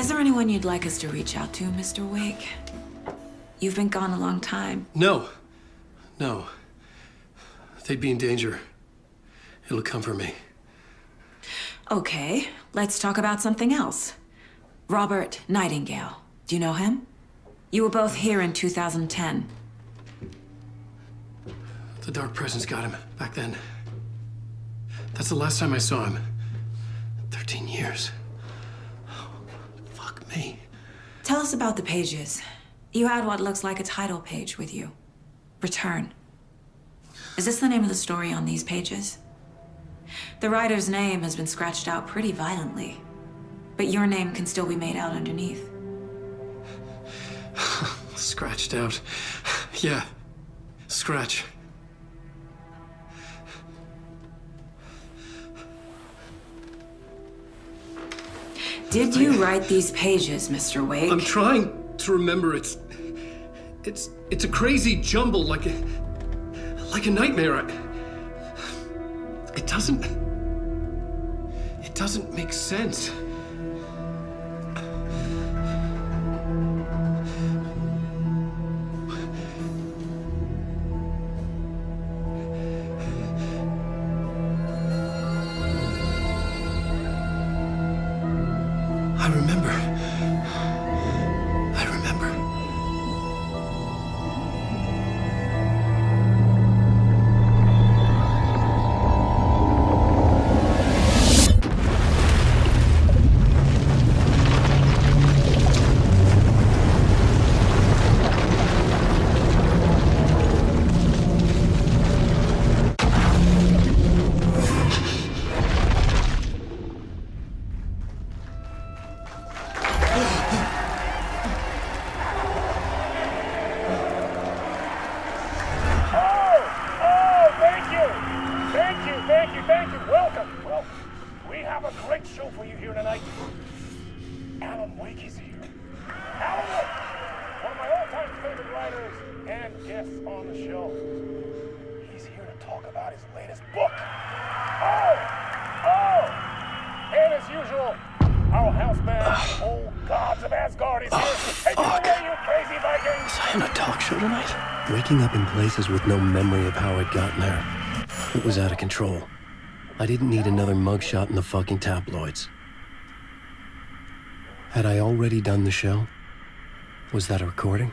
Is there anyone you'd like us to reach out to, Mr. Wake? You've been gone a long time. No. No. They'd be in danger. It'll come for me. Okay, let's talk about something else. Robert Nightingale. Do you know him? You were both here in 2010. The Dark Presence got him back then. That's the last time I saw him. 13 years. Oh, fuck me. Tell us about the pages. You had what looks like a title page with you. Return. Is this the name of the story on these pages? The writer's name has been scratched out pretty violently, but your name can still be made out underneath. Scratched out. Yeah. Scratch. Did you write these pages, Mr. Wake? I'm trying to remember. It's a crazy jumble, like a nightmare. It doesn't make sense. I remember. Thank you. Welcome. Well, we have a great show for you here tonight. Alan Wake is here. Alan Wake, one of my all-time favorite writers and guests on the show. He's here to talk about his latest book. And as usual, our house band, old gods of Asgard, is here. Take it away, you crazy Vikings! Was I on a talk show tonight? Waking up in places with no memory of how I'd gotten there. It was out of control. I didn't need another mugshot in the fucking tabloids. Had I already done the show? Was that a recording?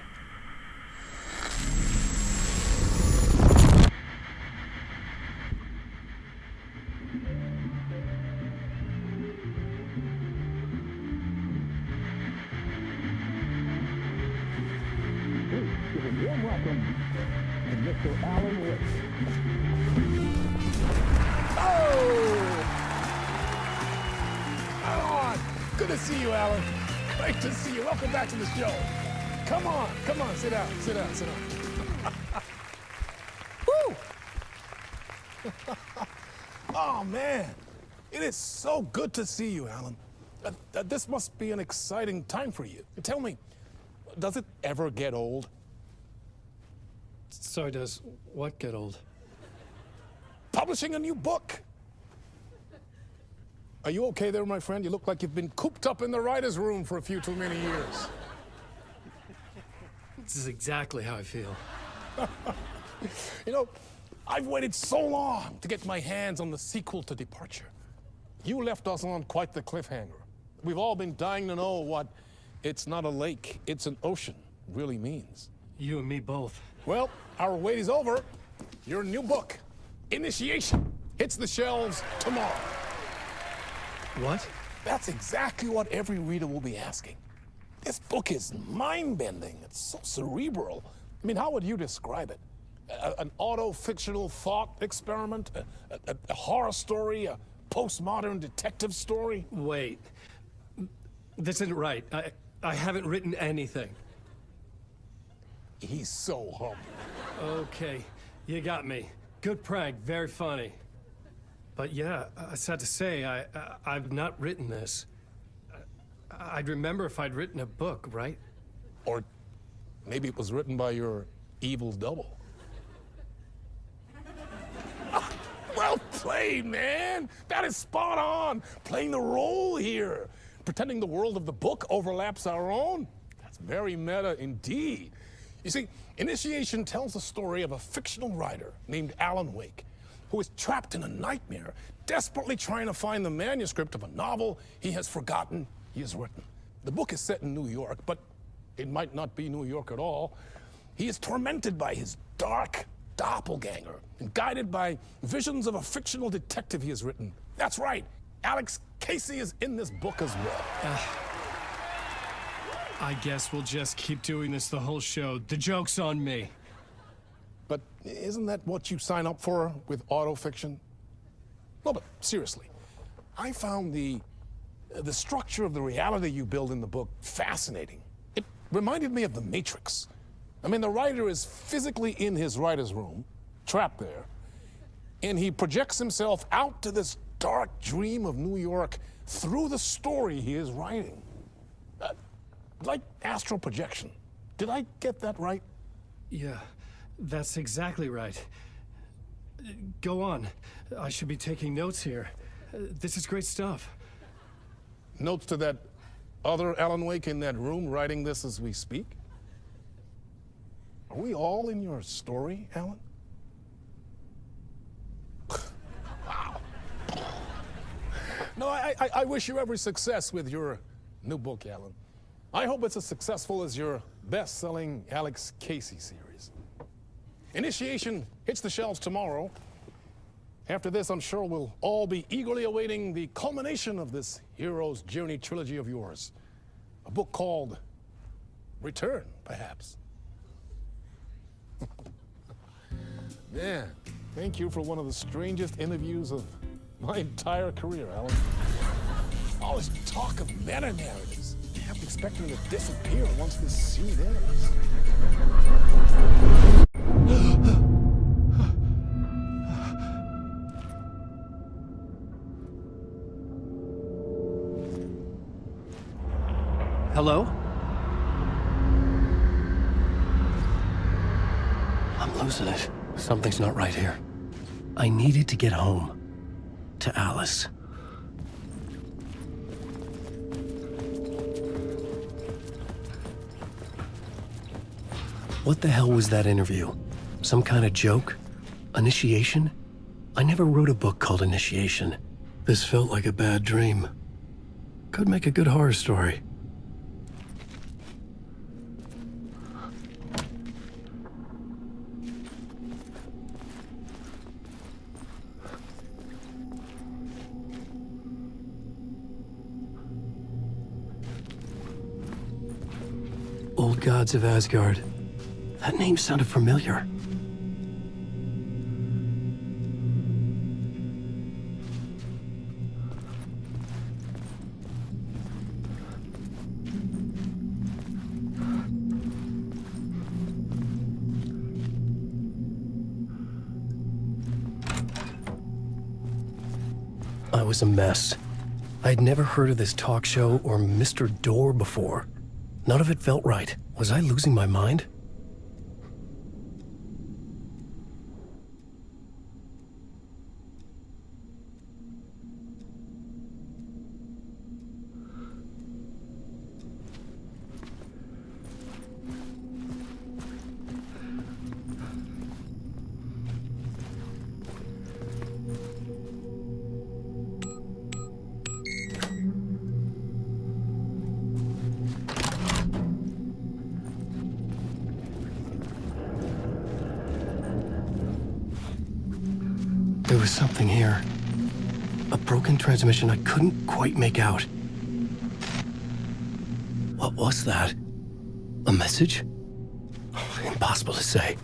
Give a warm welcome to Mr. Alan Wake. Good to see you, Alan. Great to see you. Welcome back to the show. Come on, sit down. Woo! Oh, man. It is so good to see you, Alan. This must be an exciting time for you. Tell me, does it ever get old? Sorry, does what get old? Publishing a new book. Are you okay there, my friend? You look like you've been cooped up in the writer's room for a few too many years. This is exactly how I feel. You know, I've waited so long to get my hands on the sequel to Departure. You left us on quite the cliffhanger. We've all been dying to know what "it's not a lake, it's an ocean" really means. You and me both. Well, our wait is over. Your new book, Initiation, hits the shelves tomorrow. What? That's exactly what every reader will be asking. This book is mind-bending. It's so cerebral. I mean, how would you describe it? An auto-fictional thought experiment? A horror story? A postmodern detective story? Wait. This isn't right. I haven't written anything. He's so humble. Okay, you got me. Good prank, very funny. But yeah, sad to say, I've not written this. I'd remember if I'd written a book, right? Or maybe it was written by your evil double. Well played, man. That is spot on. Playing the role here. Pretending the world of the book overlaps our own? That's very meta indeed. You see, Initiation tells the story of a fictional writer named Alan Wake, who is trapped in a nightmare, desperately trying to find the manuscript of a novel he has forgotten he has written. The book is set in New York, but it might not be New York at all. He is tormented by his dark doppelganger and guided by visions of a fictional detective he has written. That's right, Alex Casey is in this book as well. I guess we'll just keep doing this the whole show. The joke's on me. But isn't that what you sign up for with autofiction? No, but seriously, I found the structure of the reality you build in the book fascinating. It reminded me of The Matrix. I mean, the writer is physically in his writer's room, trapped there, and he projects himself out to this dark dream of New York through the story he is writing. Like astral projection. Did I get that right? Yeah, that's exactly right. Go on. I should be taking notes here. This is great stuff. Notes to that other Alan Wake in that room writing this as we speak? Are we all in your story, Alan? Wow. No, I wish you every success with your new book, Alan. I hope it's as successful as your best-selling Alex Casey series. Initiation hits the shelves tomorrow. After this, I'm sure we'll all be eagerly awaiting the culmination of this hero's journey trilogy of yours. A book called Return, perhaps. Man, thank you for one of the strangest interviews of my entire career, Alan. All this talk of meta-narratives. I kept expecting to disappear once this scene ends. Hello? I'm losing it. Something's not right here. I needed to get home. To Alice. What the hell was that interview? Some kind of joke? Initiation? I never wrote a book called Initiation. This felt like a bad dream. Could make a good horror story. Old Gods of Asgard. That name sounded familiar. I was a mess. I'd never heard of this talk show or Mr. Door before. None of it felt right. Was I losing my mind? There was something here. A broken transmission I couldn't quite make out. What was that? A message? Impossible to say.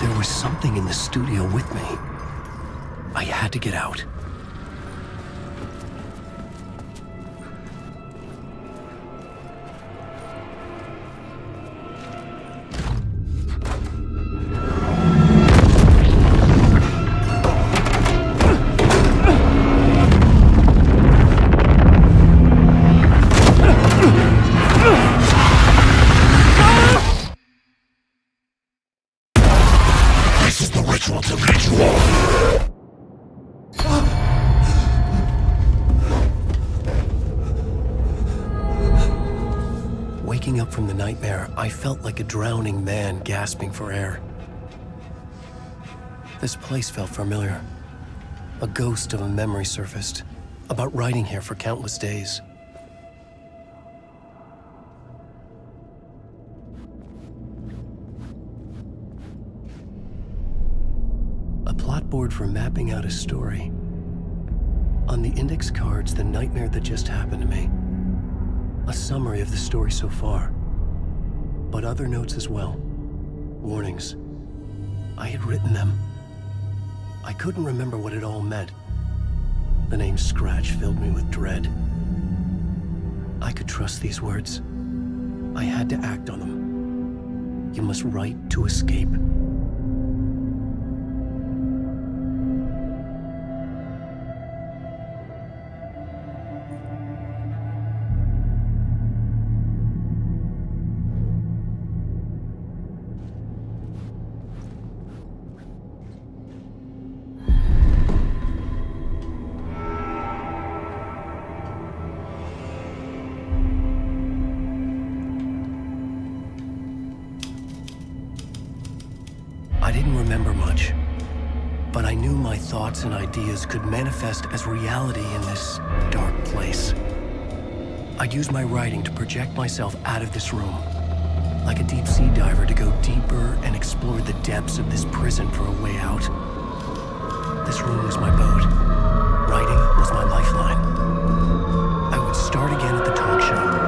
There was something in the studio with me. I had to get out. Waking up from the nightmare, I felt like a drowning man gasping for air. This place felt familiar. A ghost of a memory surfaced, about writing here for countless days. A plot board for mapping out a story. On the index cards, the nightmare that just happened to me. A summary of the story so far, but other notes as well. Warnings. I had written them. I couldn't remember what it all meant. The name Scratch filled me with dread. I could trust these words. I had to act on them. You must write to escape. I didn't remember much, but I knew my thoughts and ideas could manifest as reality in this dark place. I'd use my writing to project myself out of this room, like a deep sea diver to go deeper and explore the depths of this prison for a way out. This room was my boat. Writing was my lifeline. I would start again at the talk show.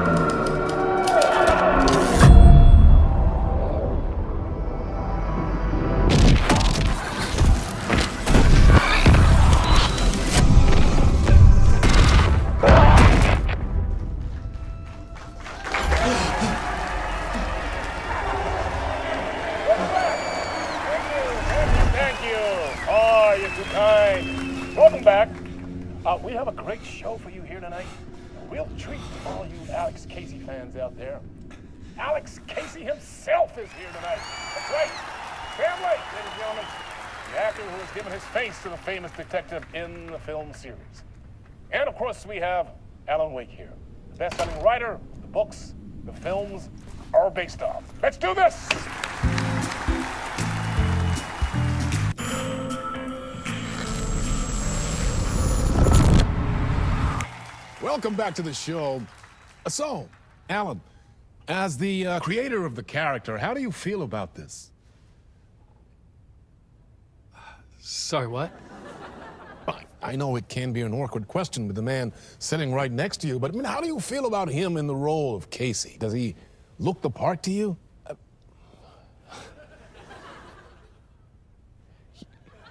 Welcome back. We have a great show for you here tonight. A real treat for all you Alex Casey fans out there. Alex Casey himself is here tonight. That's right. Sam Lake, ladies and gentlemen. The actor who has given his face to the famous detective in the film series. And of course, we have Alan Wake here. The best-selling writer, the books, the films are based on. Let's do this! Welcome back to the show. So, Alan, as the creator of the character, how do you feel about this? Sorry, what? I know it can be an awkward question with the man sitting right next to you, but I mean, how do you feel about him in the role of Casey? Does he look the part to you?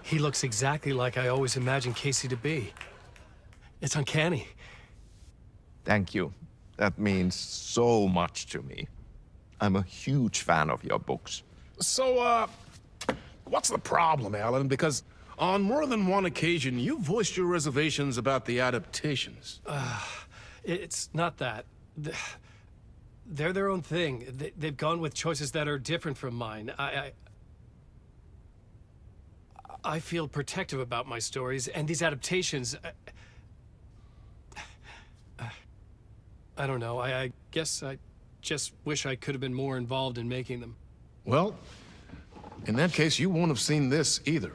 He looks exactly like I always imagined Casey to be. It's uncanny. Thank you. That means so much to me. I'm a huge fan of your books. So, what's the problem, Alan? Because on more than one occasion, you voiced your reservations about the adaptations. It's not that. They're their own thing. They've gone with choices that are different from mine. I feel protective about my stories, and these adaptations... I don't know. I guess I just wish I could have been more involved in making them. Well, in that case, you won't have seen this either.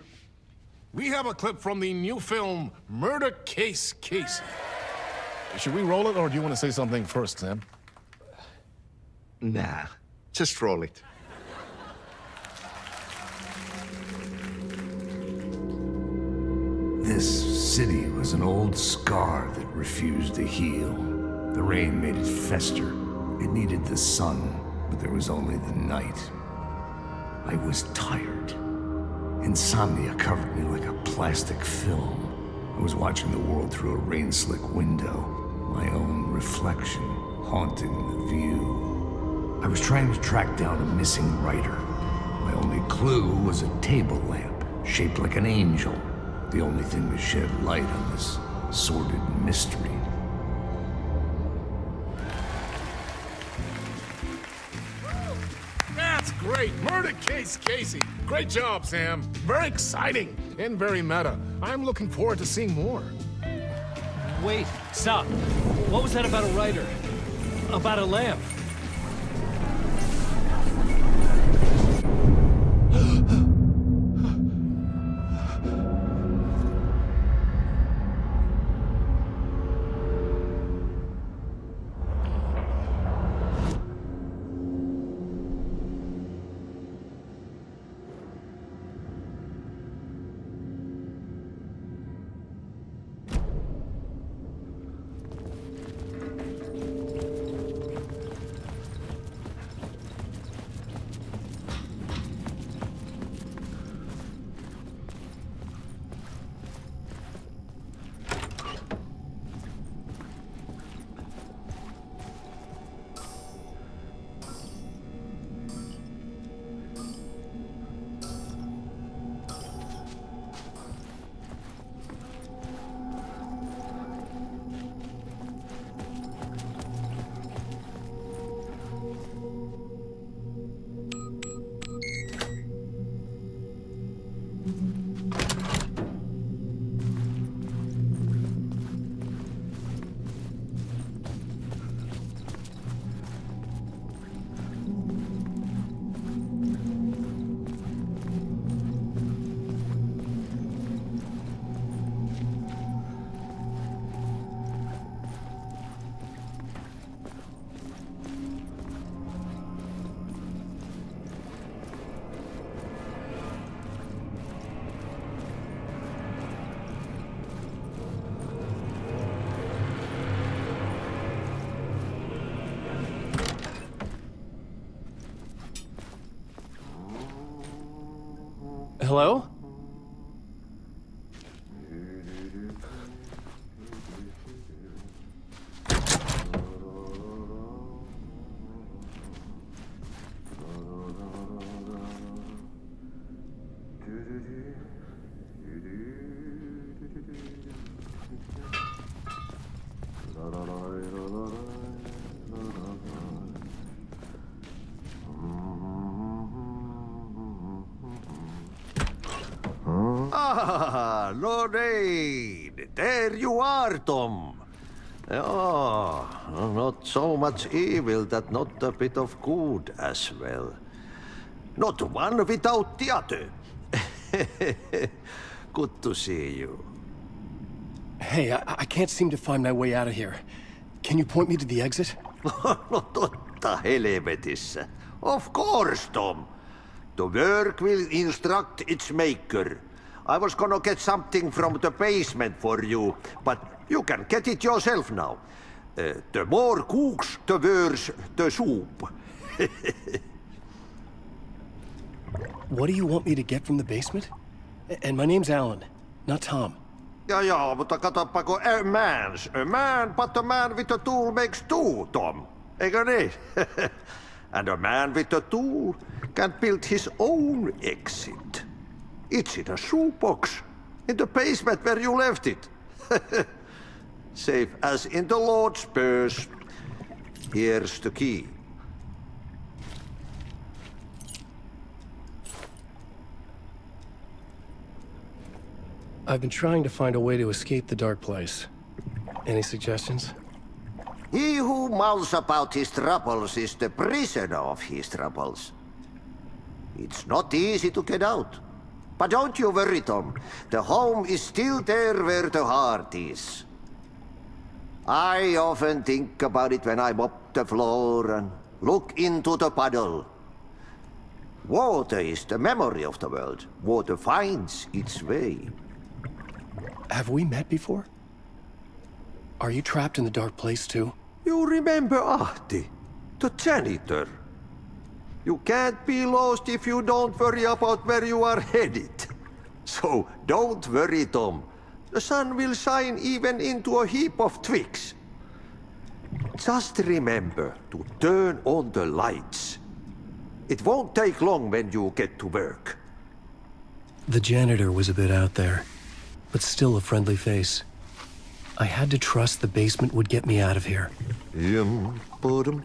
We have a clip from the new film, Murder Case Casey. Should we roll it, or do you want to say something first, Sam? Nah, just roll it. This city was an old scar that refused to heal. The rain made it fester. It needed the sun, but there was only the night. I was tired. Insomnia covered me like a plastic film. I was watching the world through a rain-slick window, my own reflection haunting the view. I was trying to track down a missing writer. My only clue was a table lamp, shaped like an angel, the only thing to shed light on this sordid mystery. That's great. Murder Case Casey. Great job, Sam. Very exciting. and very meta. I'm looking forward to seeing more. Wait, stop. What was that about a writer? About a lamp? Hello? Ah, Lorraine! There you are, Tom. Oh, not so much evil that not a bit of good as well. Not one without the other. Good to see you. Hey, I can't seem to find my way out of here. Can you point me to the exit? No totta helvetissä. Of course, Tom. The work will instruct its maker. I was gonna get something from the basement for you, but you can get it yourself now. The more cooks, the worse the soup. What do you want me to get from the basement? And my name's Alan, not Tom. Ja, mutta katoppa kun a man, but a man with a tool makes two, Tom. Eikö niin? And a man with a tool can build his own exit. It's in a shoebox, in the basement where you left it. Safe as in the Lord's purse. Here's the key. I've been trying to find a way to escape the dark place. Any suggestions? He who mouths about his troubles is the prisoner of his troubles. It's not easy to get out. But don't you worry, Tom. The home is still there where the heart is. I often think about it when I mop the floor and look into the puddle. Water is the memory of the world. Water finds its way. Have we met before? Are you trapped in the dark place too? You remember Ahti, the janitor. You can't be lost if you don't worry about where you are headed. So don't worry, Tom. The sun will shine even into a heap of twigs. Just remember to turn on the lights. It won't take long when you get to work. The janitor was a bit out there, but still a friendly face. I had to trust the basement would get me out of here. Bottom.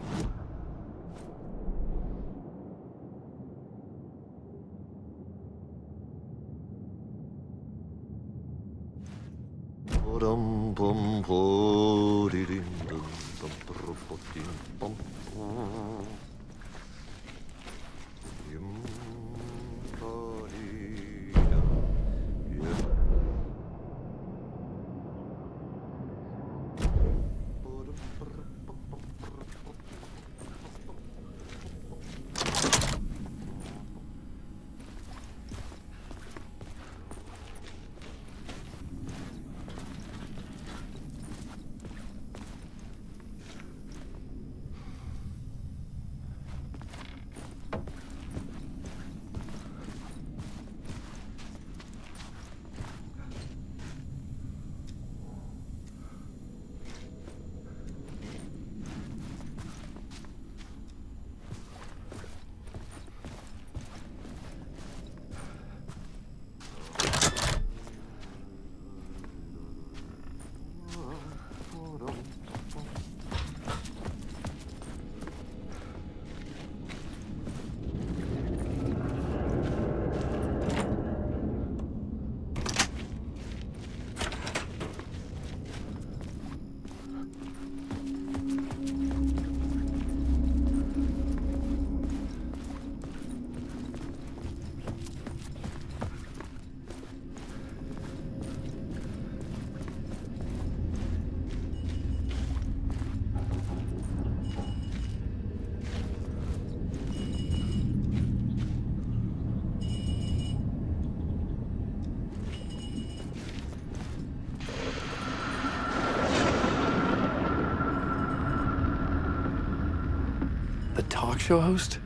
The talk show host?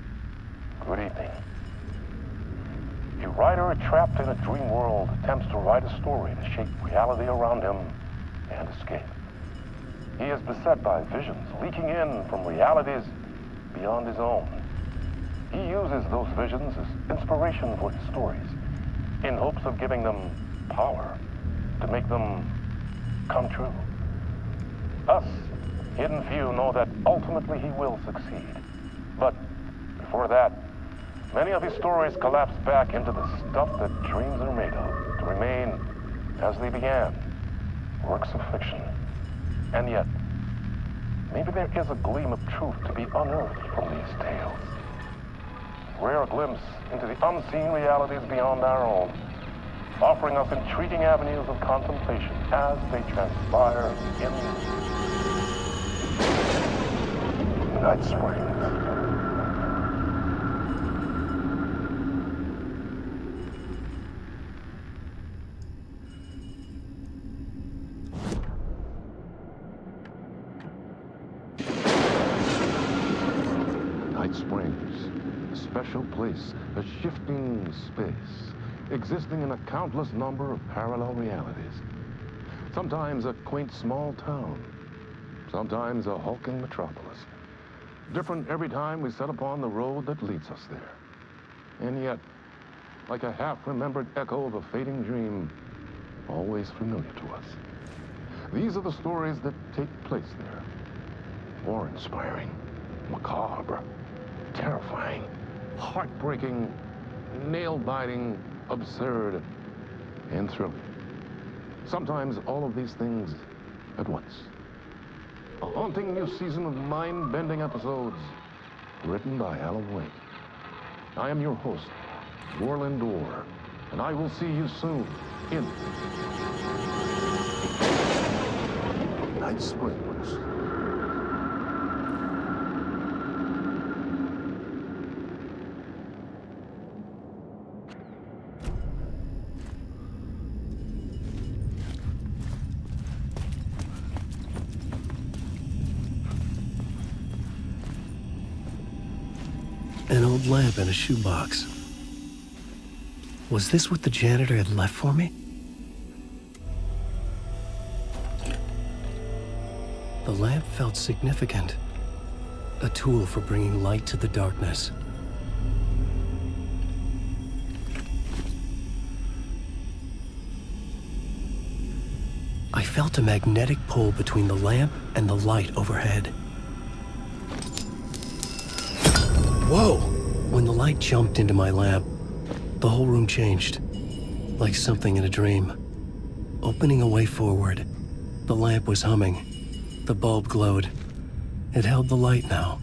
Good evening. A writer trapped in a dream world attempts to write a story to shape reality around him and escape. He is beset by visions leaking in from realities beyond his own. He uses those visions as inspiration for his stories, in hopes of giving them power to make them come true. Us, hidden few, know that ultimately he will succeed. But before that, many of his stories collapse back into the stuff that dreams are made of, to remain as they began, works of fiction. And yet, maybe there is a gleam of truth to be unearthed from these tales. A rare glimpse into the unseen realities beyond our own, offering us intriguing avenues of contemplation as they transpire in Night Springs. Night Springs, a special place, a shifting space, existing in a countless number of parallel realities. Sometimes a quaint small town, sometimes a hulking metropolis. Different every time we set upon the road that leads us there. And yet, like a half-remembered echo of a fading dream, always familiar to us. These are the stories that take place there. Awe-inspiring, macabre, terrifying, heartbreaking, nail-biting, absurd, and thrilling. Sometimes all of these things at once. A haunting new season of mind-bending episodes, written by Alan Wake. I am your host, Warland Orr, and I will see you soon in Night Springs. An old lamp in a shoebox. Was this what the janitor had left for me? The lamp felt significant. A tool for bringing light to the darkness. I felt a magnetic pull between the lamp and the light overhead. Whoa! When the light jumped into my lamp, the whole room changed, like something in a dream, opening a way forward The lamp was humming. The bulb glowed. It held the light now.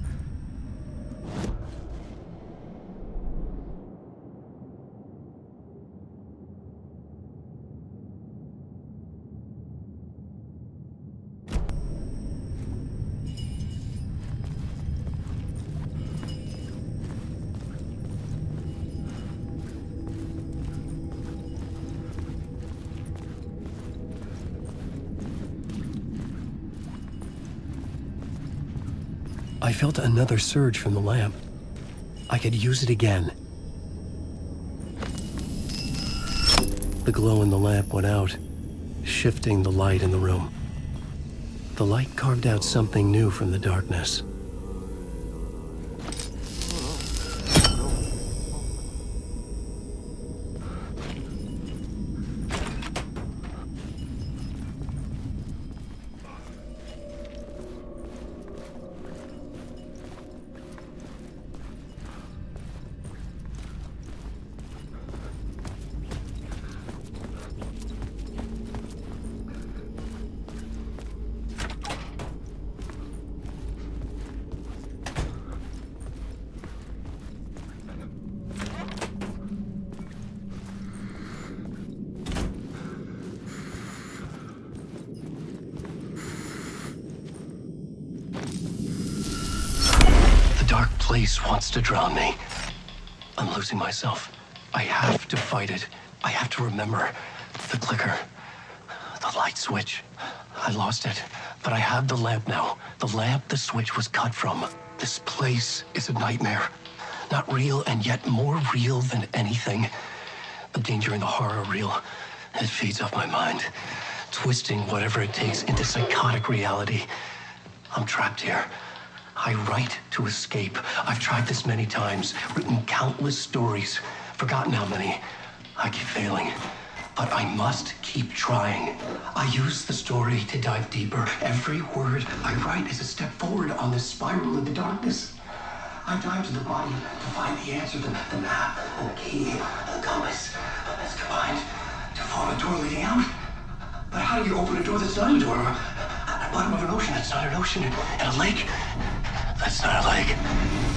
I felt another surge from the lamp. I could use it again. The glow in the lamp went out, shifting the light in the room. The light carved out something new from the darkness. Dark place wants to drown me. I'm losing myself. I have to fight it. I have to remember. The clicker. The light switch. I lost it. But I have the lamp now. The lamp the switch was cut from. This place is a nightmare. Not real, and yet more real than anything. The danger in the horror reel. It feeds off my mind. Twisting whatever it takes into psychotic reality. I'm trapped here. I write to escape. I've tried this many times, written countless stories, forgotten how many. I keep failing, but I must keep trying. I use the story to dive deeper. Every word I write is a step forward on this spiral into darkness. I dive to the body to find the answer, the map, and the key, and the compass. It's combined to form a door leading out. But how do you open a door that's not a door? At the bottom of an ocean that's not an ocean, and a lake that's not a lake.